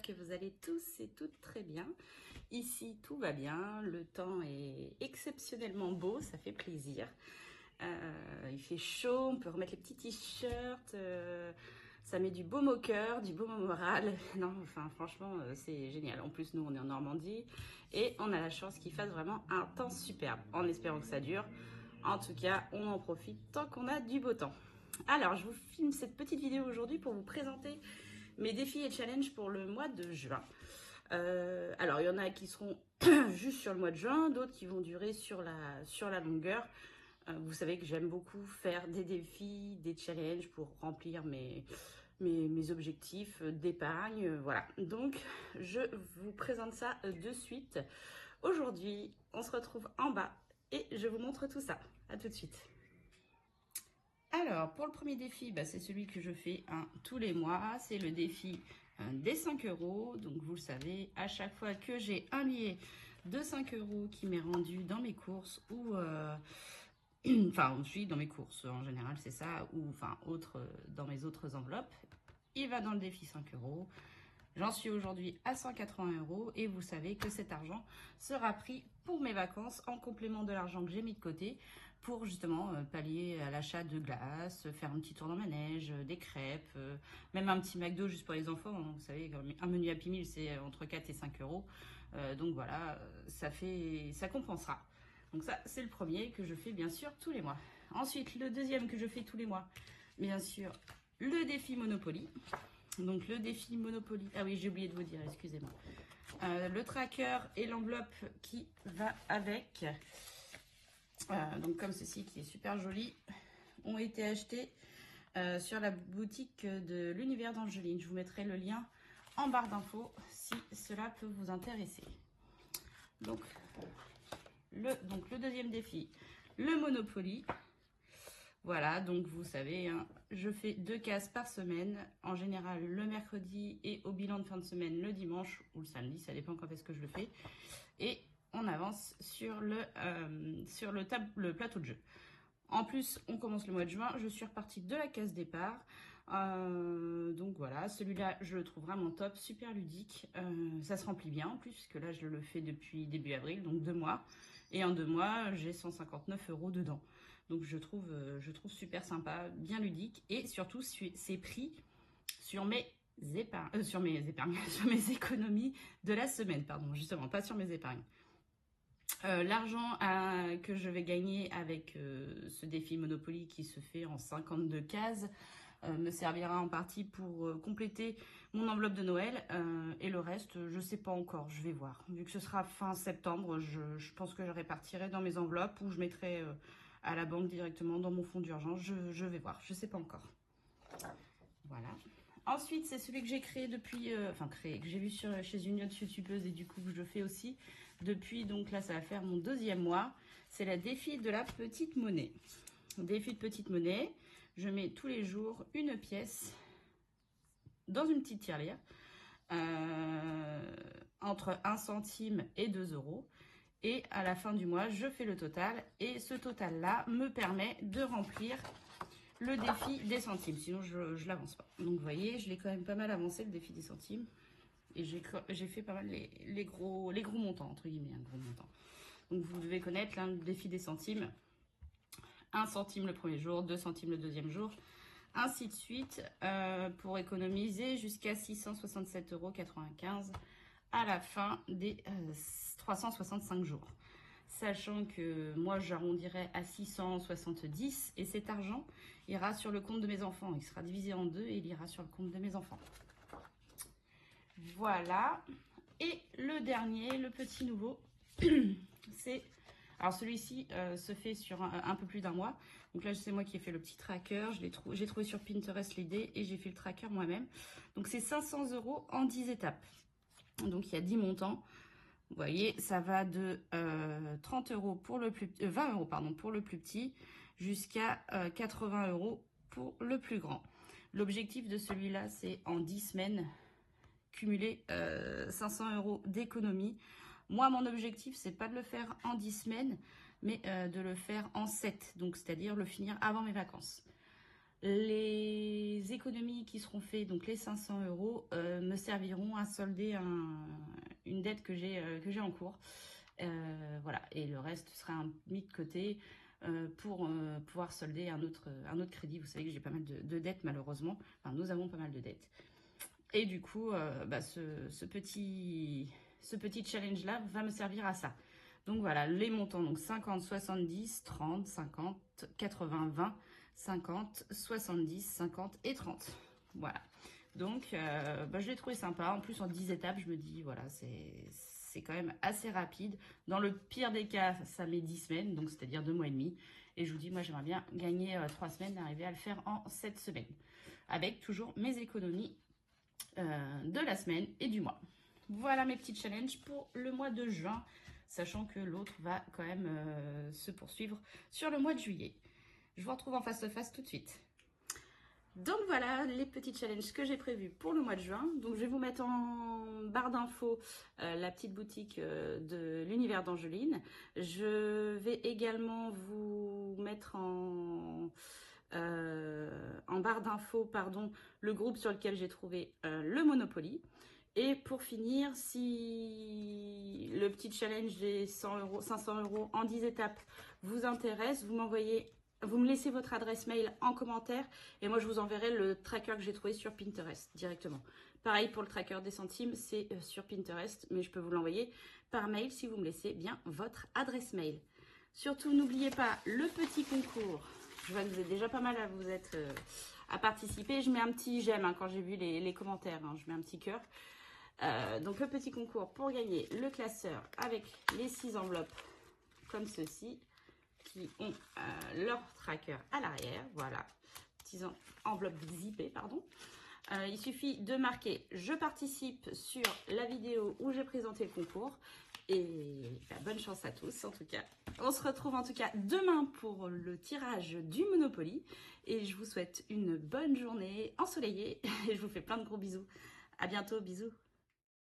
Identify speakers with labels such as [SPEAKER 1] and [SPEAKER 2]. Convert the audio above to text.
[SPEAKER 1] que vous allez tous et toutes très bien. Ici, tout va bien, le temps est exceptionnellement beau, ça fait plaisir. Il fait chaud, on peut remettre les petits t-shirts, ça met du baume au cœur, du baume au moral. Non, enfin franchement, c'est génial. En plus, nous, on est en Normandie et on a la chance qu'il fasse vraiment un temps superbe, en espérant que ça dure. En tout cas, on en profite tant qu'on a du beau temps. Alors, je vous filme cette petite vidéo aujourd'hui pour vous présenter mes défis et challenges pour le mois de juin. Alors, il y en a qui seront juste sur le mois de juin, d'autres qui vont durer sur la longueur. Vous savez que j'aime beaucoup faire des défis, des challenges pour remplir mes objectifs d'épargne. Voilà, donc je vous présente ça de suite. Aujourd'hui, on se retrouve en bas et je vous montre tout ça. À tout de suite. Alors, pour le premier défi, c'est celui que je fais tous les mois. C'est le défi des 5 €. Donc, vous le savez, à chaque fois que j'ai un billet de 5 € qui m'est rendu dans mes courses ou... enfin, je suis dans mes courses en général, c'est ça, ou enfin, dans mes autres enveloppes, il va dans le défi 5 €. J'en suis aujourd'hui à 180 € et vous savez que cet argent sera pris pour mes vacances en complément de l'argent que j'ai mis de côté pour justement pallier à l'achat de glace, faire un petit tour dans ma neige, des crêpes, même un petit McDo juste pour les enfants. Hein. Vous savez, un menu Happy Meal, c'est entre 4 et 5 €. Donc voilà, ça compensera. Donc ça, c'est le premier que je fais bien sûr tous les mois. Ensuite, le deuxième que je fais tous les mois, bien sûr, le défi Monopoly. Donc le défi Monopoly, ah oui, j'ai oublié de vous dire, excusez-moi. Le tracker et l'enveloppe qui va avec, donc comme ceci qui est super joli, ont été achetés sur la boutique de l'univers d'Angeline. Je vous mettrai le lien en barre d'infos si cela peut vous intéresser. Donc le deuxième défi, le Monopoly. Voilà, donc vous savez, hein, je fais 2 cases par semaine, en général le mercredi et au bilan de fin de semaine le dimanche ou le samedi, ça dépend quand est-ce que je le fais. Et on avance sur le plateau de jeu. En plus, on commence le mois de juin, je suis repartie de la case départ. Donc voilà, celui-là, je le trouve vraiment top, super ludique. Ça se remplit bien en plus, puisque là, je le fais depuis début avril, donc 2 mois. Et en 2 mois, j'ai 159 € dedans. Donc je trouve super sympa, bien ludique. Et surtout, c'est pris sur mes épargnes, sur mes économies de la semaine, pardon, justement, pas sur mes épargnes. L'argent que je vais gagner avec ce défi Monopoly qui se fait en 52 cases me servira en partie pour compléter mon enveloppe de Noël et le reste, je ne sais pas encore, je vais voir. Vu que ce sera fin septembre, je pense que je répartirai dans mes enveloppes ou je mettrai à la banque directement dans mon fonds d'urgence. Je vais voir, je ne sais pas encore. Voilà. Ensuite, c'est celui que j'ai créé depuis, que j'ai vu chez une autre youtubeuse et du coup que je fais aussi depuis, donc là ça va faire mon 2e mois. C'est la défi de la petite monnaie. Défi de petite monnaie, je mets tous les jours une pièce dans une petite tirelire entre 1 centime et 2 €. Et à la fin du mois, je fais le total et ce total-là me permet de remplir le défi des centimes, sinon je l'avance pas. Donc vous voyez, je l'ai quand même pas mal avancé le défi des centimes. Et j'ai fait pas mal les gros montants, entre guillemets, un gros montant. Donc vous devez connaître le défi des centimes. 1 centime le premier jour, 2 centimes le deuxième jour, ainsi de suite, pour économiser jusqu'à 667,95 € à la fin des 365 jours. Sachant que moi, j'arrondirai à 670 et cet argent ira sur le compte de mes enfants. Il sera divisé en 2 et il ira sur le compte de mes enfants. Voilà. Et le dernier, le petit nouveau, c'est... Alors celui-ci se fait sur un peu plus d'1 mois. Donc là, c'est moi qui ai fait le petit tracker. J'ai trouvé sur Pinterest l'idée et j'ai fait le tracker moi-même. Donc c'est 500 € en 10 étapes. Donc il y a 10 montants. Vous voyez, ça va de 30 € pour le plus 20 € pardon, pour le plus petit jusqu'à 80 € pour le plus grand. L'objectif de celui-là, c'est en 10 semaines cumuler 500 € d'économie. Moi, mon objectif, c'est pas de le faire en 10 semaines, mais de le faire en 7, donc c'est-à-dire le finir avant mes vacances. Les économies qui seront faites, donc les 500 €, me serviront à solder une dette que j'ai en cours. Voilà, et le reste sera mis de côté pour pouvoir solder un autre crédit. Vous savez que j'ai pas mal de dettes malheureusement. Enfin, nous avons pas mal de dettes. Et du coup, ce petit challenge-là va me servir à ça. Donc voilà, les montants, donc 50, 70, 30, 50, 80, 20, 50, 70, 50 et 30. Voilà. Donc, je l'ai trouvé sympa. En plus, en 10 étapes, je me dis, voilà, c'est quand même assez rapide. Dans le pire des cas, ça met 10 semaines, donc c'est-à-dire 2 mois et demi. Et je vous dis, moi, j'aimerais bien gagner 3 semaines, arriver à le faire en 7 semaines. Avec toujours mes économies de la semaine et du mois. Voilà mes petits challenges pour le mois de juin, sachant que l'autre va quand même se poursuivre sur le mois de juillet. Je vous retrouve en face à face tout de suite. Donc voilà les petits challenges que j'ai prévus pour le mois de juin. Donc je vais vous mettre en barre d'infos la petite boutique de l'univers d'Angeline. Je vais également vous mettre en barre d'infos, le groupe sur lequel j'ai trouvé le Monopoly. Et pour finir, si le petit challenge des 500 € en 10 étapes vous intéresse, vous me laissez votre adresse mail en commentaire et moi je vous enverrai le tracker que j'ai trouvé sur Pinterest directement. Pareil pour le tracker des centimes, c'est sur Pinterest, mais je peux vous l'envoyer par mail si vous me laissez bien votre adresse mail. Surtout, n'oubliez pas le petit concours. Je vois que vous êtes déjà pas mal à participer. Je mets un petit j'aime quand j'ai vu les commentaires. Je mets un petit cœur. Donc, le petit concours pour gagner le classeur avec les 6 enveloppes comme ceci qui ont leur tracker à l'arrière. Voilà, 6 enveloppes zippées, pardon. Il suffit de marquer « Je participe » sur la vidéo où j'ai présenté le concours. Et bonne chance à tous en tout cas. On se retrouve en tout cas demain pour le tirage du Monopoly. Et je vous souhaite une bonne journée ensoleillée. Et je vous fais plein de gros bisous. À bientôt, bisous.